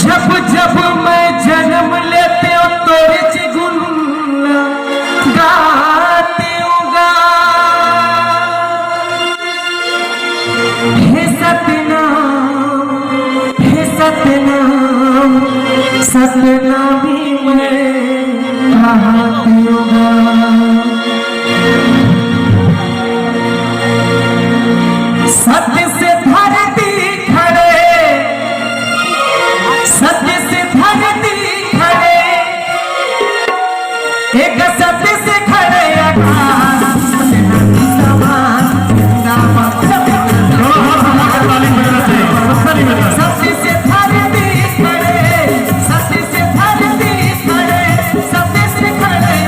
जब जब मैं जन्म लेते हो तोरे गुण गाते होगा। हे सतनाम हे सतनाम सतनामी मैं गाते होगा। सत्य से धरती खड़े सत्य से धरती खड़े एक सत्य से खड़े सत्य से धरती खड़े सत्य से धरती खड़े सत्य से खड़े सत्य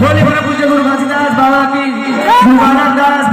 बोले बड़ा पूज्य गुरु घासीदास बाबा की मुबारक दास